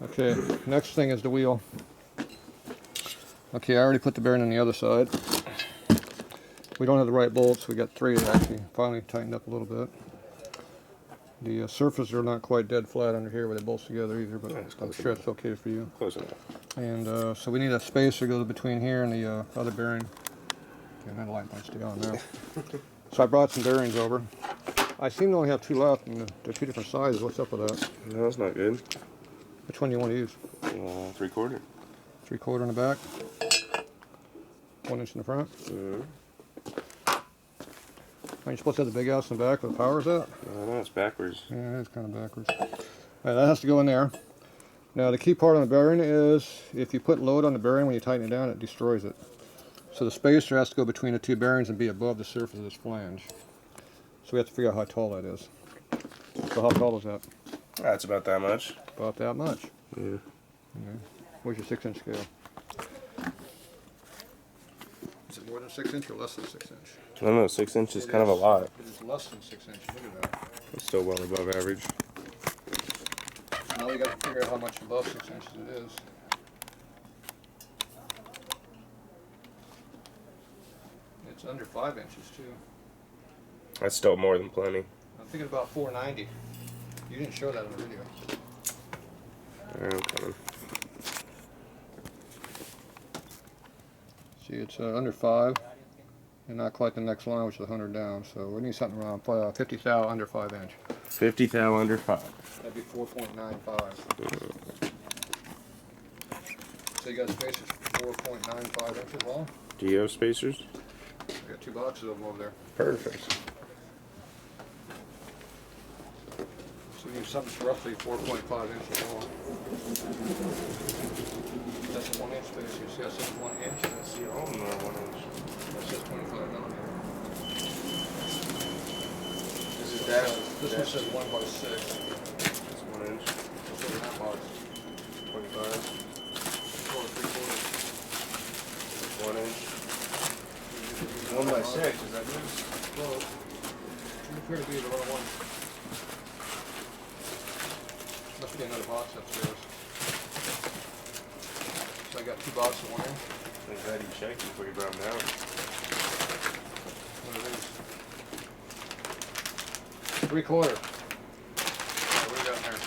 Okay, next thing is the wheel. Okay, I already put the bearing on the other side. We don't have the right bolts. We got 3 actually. Finally tightened up a little bit. The surfaces are not quite dead flat under here where they bolts together either, but I'm sure it's okay for you. Close enough. And so we need a spacer to go between here and the other bearing. Okay, that light might stay on there. So I brought some bearings over. I seem to only have 2 left, and they're 2 different sizes. What's up with that? No, that's not good. Which one do you want to use? 3/4. 3/4 in the back. 1 inch in the front. Aren't you supposed to have the big ass in the back where the power's at? No, it's backwards. Yeah, it is kind of backwards. All right, that has to go in there. Now the key part on the bearing is if you put load on the bearing when you tighten it down, it destroys it. So the spacer has to go between the 2 bearings and be above the surface of this flange. So we have to figure out how tall that is. So how tall is that? That's about that much. About that much. Yeah. Okay. Where's your 6-inch scale? Is it more than 6 inch or less than 6 inch? I don't know, 6 inches is kind of a lot. It is less than 6 inches. Look at that. It's still well above average. Now we got to figure out how much above 6 inches it is. It's under 5 inches too. That's still more than plenty. I'm thinking about 490. You didn't show that on the video. I'm coming. See, it's under 5, and not quite the next line, which is 100 down. So we need something around 50 thou under 5 inch. 50 thou under 5. That'd be 4.95. So you got spacers 4.95 inches long. Do you have spacers? I got 2 boxes of them over there. Perfect. So we need something that's roughly 4.5 inches long. That's a 1 inch spacer. See, that says 1 inch. That's your own 1 inch. That says 25 millimeter. This is dash. This one says 1 by 6. That's 1 inch. What's over that box? 25. 4 3/4. 1 inch. 1 by 6. Is that good? Close. Should appear to be the wrong one. Must be another box upstairs. So I got 2 boxes of 1 inch. I'm glad you checked before you brought them down. What are these? 3/4. What do we got in there?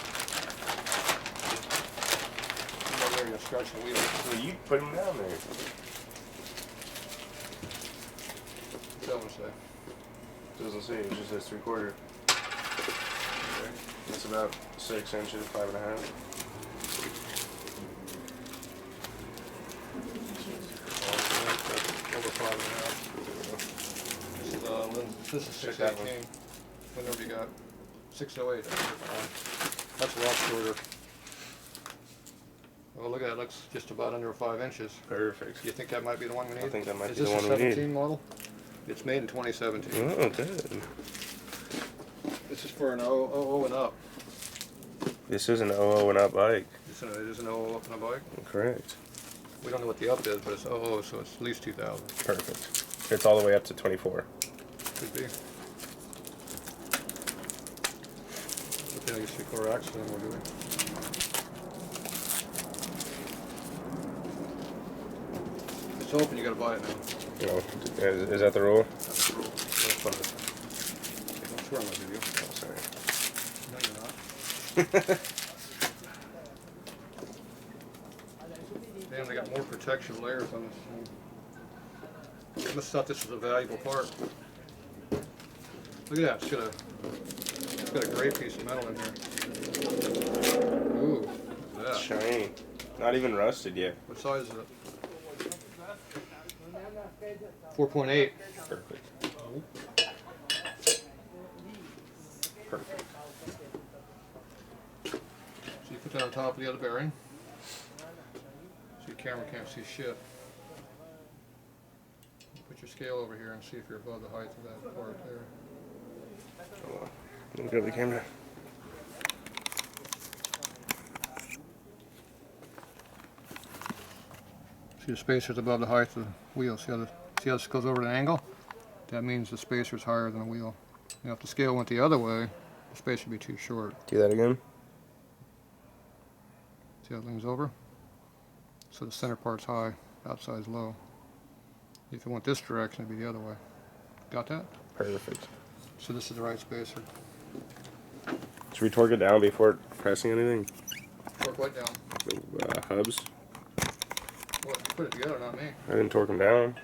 Come over there, you're scratching the wheel. Well, you put them down there. What's that one say? Doesn't say, it just says 3/4. Okay. It's about 6 inches, 5.5. Over 5.5. This is Check that one. 618. What number you got? 608. That's a different one. That's a lot shorter. Oh, look at that. Looks just about under 5 inches. Perfect. Do you think that might be the one we need? I think that might is be the this one a we need. 17 model? It's made in 2017. Oh, good. This is for an 00 and up. This is an 00 and up bike. It is an 00 up on a bike. Correct. We don't know what the up is, but it's 00, so it's at least 2,000. Perfect. It's all the way up to 24. Could be. Okay, I guess 3/4 axle then we're doing. It's open, you gotta buy it now. No. Is that the rule? That's the rule. That's fine. Okay, don't swear on my video. Oh, sorry. No, you're not. Damn, they got more protection layers on this thing. I must have thought this was a valuable part. Look at that, it's got a gray piece of metal in here. Ooh, look at that. Shiny. Not even rusted yet. What size is it? 4.8. Perfect. Perfect. So you put that on top of the other bearing. So your camera can't see shit. Put your scale over here and see if you're above the height of that part there. Hold on. Let me grab the camera. See the spacer's above the height of the wheel. See how this goes over at an angle? That means the spacer's higher than the wheel. Now if the scale went the other way, the spacer would be too short. Do that again. See See how it leans over? So the center part's high, outside's low. If you want this direction, it'd be the other way. Got that? Perfect. So this is the right spacer. Should we torque it down before pressing anything? Torque what down? The hubs. Well, you put it together, not me. I didn't torque them down.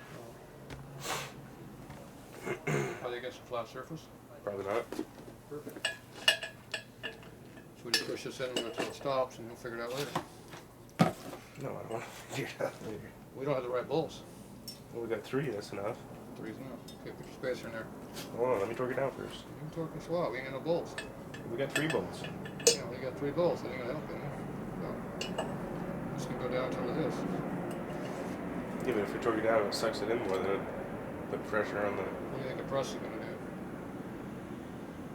Are they against a flat surface? Probably not. Perfect. So we just push this in until it stops, and you'll figure it out later. No, I don't want to figure it out later. We don't have the right bolts. Well, we got 3, that's enough. 3's enough. Okay, put your spacer in there. Hold on, let me torque it down first. You can torque and swap. We ain't got no bolts. We got 3 bolts. You know, you got 3 bolts. That ain't gonna help you. No. It's gonna go down until it is. Yeah, but if we torque it down, it sucks it in more than the pressure on the... What do you think the press is gonna do?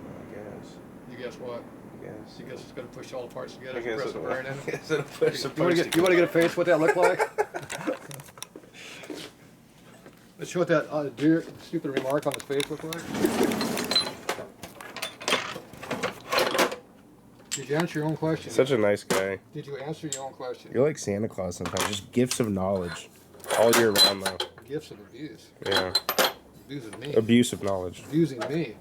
I guess. You guess what? I guess. You guess it's gonna push all the parts together I and guess press the it'll, bearing in? I guess it'll push the You wanna parts get a face what that look like? Let's show what that dear stupid remark on his face look like. Did you answer your own question? Such a nice guy. Did you answer your own question? You're like Santa Claus sometimes. Just gifts of knowledge. All year round, though. Gifts of abuse. Yeah. Abusing me. Abuse of knowledge. Abusing me.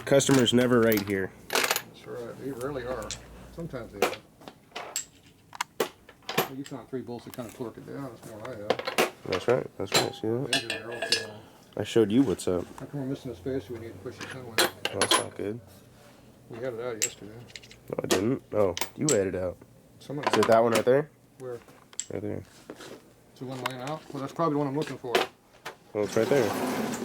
Customers never right here. That's right. They rarely are. Sometimes they are. Well, you found 3 bolts that kind of torque it down. That's more than I have. That's right. That's right. See that? These are narrow, so I showed you what's up. how come we're missing a spacer we need to push this in with? Oh, that's not good. We had it out yesterday. No, I didn't. Oh, you had it out. Someone Is it that one right there? Where? Right there. Is the one laying out? Well, that's probably the one I'm looking for. Well, it's right there.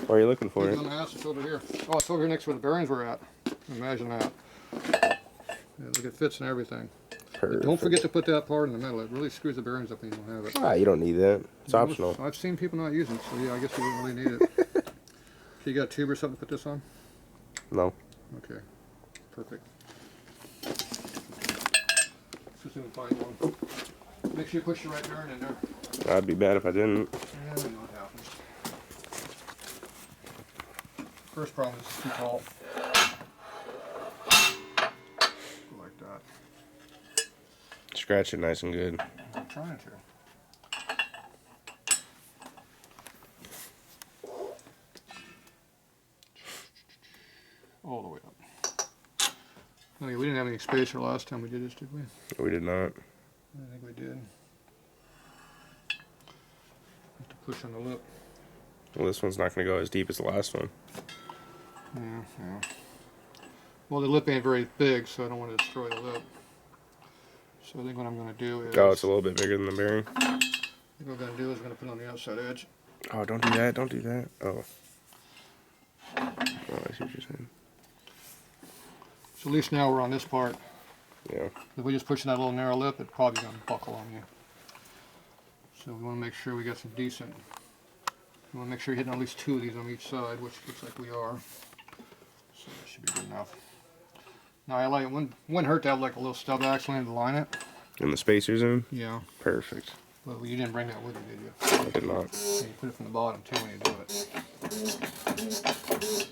Why are you looking for it? On the ass, it's over here. Oh, it's over here next to where the bearings were at. Imagine that. Yeah, look, it fits and everything. Perfect. Don't forget to put that part in the middle. It really screws the bearings up when you don't have it. Ah, you don't need that. It's optional. I've seen people not use it, so yeah, I guess you wouldn't really need it. So you got a tube or something to put this on? No. Okay, perfect. Let's see if we can find one. Make sure you push the right bearing in there. That'd be bad if I didn't. Yeah, we know what happens. First problem is it's too tall. Like that. Scratch it nice and good. I'm trying to. All the way up. Oh, yeah, we didn't have any spacer last time we did this, did we? We did not. I think we did. Have to push on the lip. Well, this one's not going to go as deep as the last one. Yeah. Well, the lip ain't very big, so I don't want to destroy the lip. So I think what I'm going to do is... Oh, it's a little bit bigger than the bearing. I think what I'm going to do is I'm going to put it on the outside edge. Oh, don't do that. Don't do that. Oh. Oh, I see what you're saying. So at least now we're on this part. Yeah. If we just push that little narrow lip, it's probably going to buckle on you. So we want to make sure we got some decent... We want to make sure you're hitting at least 2 of these on each side, which looks like we are. So that should be good enough. Now I like it. Wouldn't hurt to have like a little stub axle in to line it. And the spacers in? Yeah. Perfect. Well, you didn't bring that with you, did you? I did not. Yeah, you put it from the bottom too when you do it.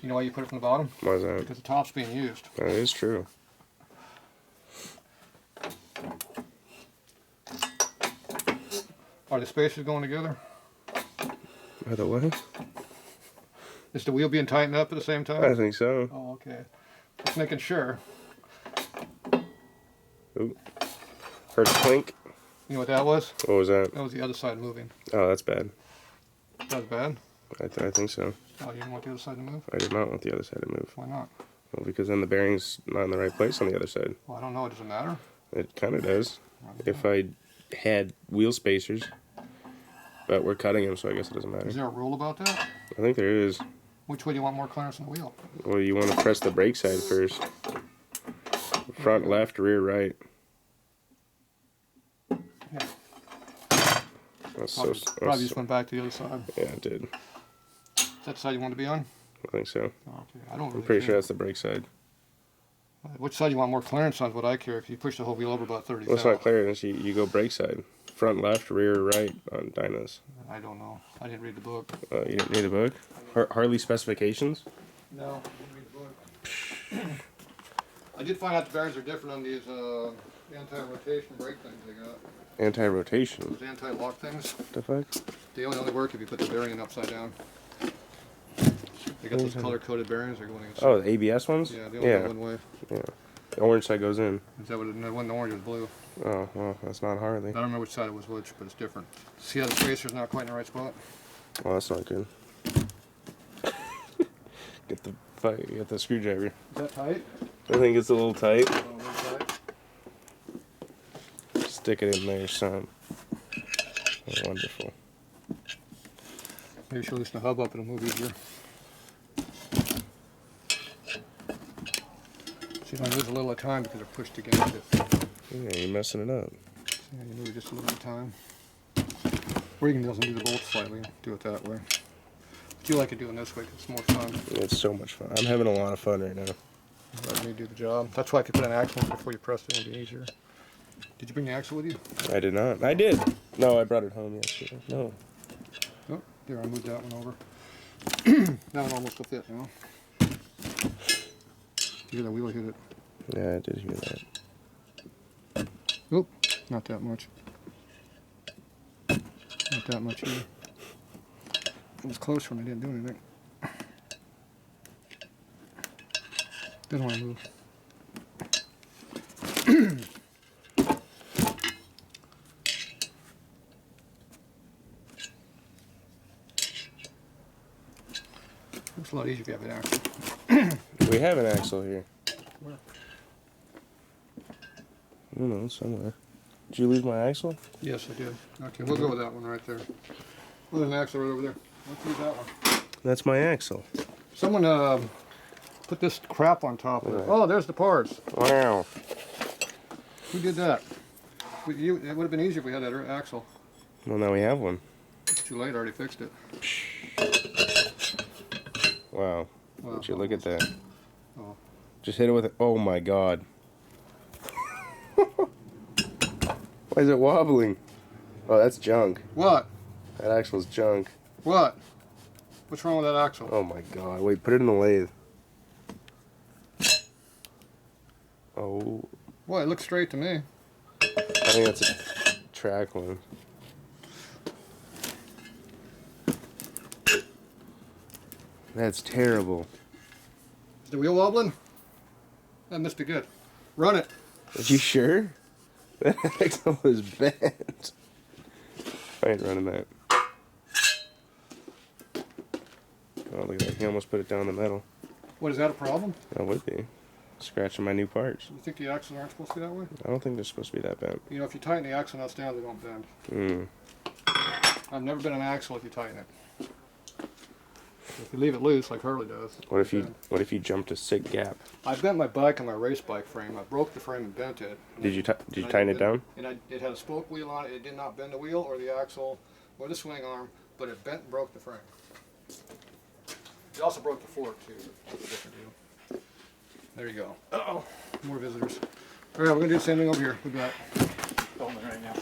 You know why you put it from the bottom? Why is that? Because the top's being used. That is true. Are the spacers going together? By the way? Is the wheel being tightened up at the same time? I think so. Oh, okay. Just making sure. Ooh. Heard a clink. You know what that was? What was that? That was the other side moving. Oh, that's bad. That was bad? I think so. Oh, you didn't want the other side to move? I did not want the other side to move. Why not? Well, because then the bearing's not in the right place on the other side. Well, I don't know. Does it matter? It kind of does. If I had wheel spacers, but we're cutting them, so I guess it doesn't matter. Is there a rule about that? I think there is. Which way do you want more clearance on the wheel? Well, you want to press the brake side first. Front left, rear right. Yeah. That's Probably just went back to the other side. Yeah, it did. Is that the side you want to be on? I think so. Okay. I don't really I'm pretty care. sure that's the brake side. Which side you want more clearance on is what I care. If you push the whole wheel over about 30 Well, it's not clearance. You go brake side. Front left, rear right on dynas. I don't know. I didn't read the book. You didn't read the book? Harley specifications? No, I didn't read the book. I did find out the bearings are different on these anti-rotation brake things they got. Anti-rotation. Those anti-lock things. What the fuck? They only work if you put the bearing in upside down. They got those color-coded bearings. They're going against. Oh, the ABS ones? Yeah, they only go one way. Yeah. The orange side goes in. Is that what it wasn't orange, it was blue. Oh, well, that's not Harley. I don't remember which side it was which, but it's different. See how the spacer's not quite in the right spot? Well, that's not good. Get the screwdriver. Is that tight? I think it's a little tight. Oh, a little tight. Stick it in there, son. Oh, wonderful. Maybe she'll loosen the hub up, it'll move easier. See, I lose a little of time because they're pushed against it. Yeah, you're messing it up. Yeah, you move it just a little bit of time. Or you can just do the bolts slightly, do it that way. But you like it doing this way because it's more fun. It's so much fun. I'm having a lot of fun right now. Let me do the job. That's why if you put an axle in before you press it, it'll be easier. Did you bring the axle with you? I did not. I did. No, I brought it home yesterday. No. Oh, there, I moved that one over. That one almost will fit now. You hear that wheel hit it? Yeah, I did hear that. Oop, not that much. Not that much either. It was close when I didn't do anything. Didn't want to move. It's a lot easier if you have an axle. We have an axle here. Where? I don't know, somewhere. Did you lose my axle? Yes, I did. Okay, we'll go with that one right there. Well, there's an axle right over there. Let's use that one. That's my axle. Someone put this crap on top of it. Right. Oh, there's the parts. Wow. Who did that? It would have been easier if we had that axle. Well, now we have one. It's too late. I already fixed it. Wow. Wow. Would you look at that? Oh. Just hit it with it. Oh my god. Why is it wobbling? Oh, that's junk. What? That axle's junk. What? What's wrong with that axle? Oh my god. Wait, put it in the lathe. Oh. Boy, it looks straight to me. I think that's a track one. That's terrible. Is the wheel wobbling? That must be good. Run it. Are you sure? That axle is bent. I ain't running that. Oh, look at that. He almost put it down the metal. What, is that a problem? That would be. Scratching my new parts. You think the axles aren't supposed to be that way? I don't think they're supposed to be that bent. You know, if you tighten the axle nuts down, they don't bend. I've never been an axle if you tighten it. If you leave it loose, like Harley does. What if you jumped a sick gap? I bent my bike on my race bike frame. I broke the frame and bent it. Did you tighten it down? And it had a spoke wheel on it. It did not bend the wheel or the axle or the swing arm, but it bent and broke the frame. It also broke the fork too. That's a different deal. There you go. Uh-oh, more visitors. All right, we're gonna do the same thing over here. We've got filming right now.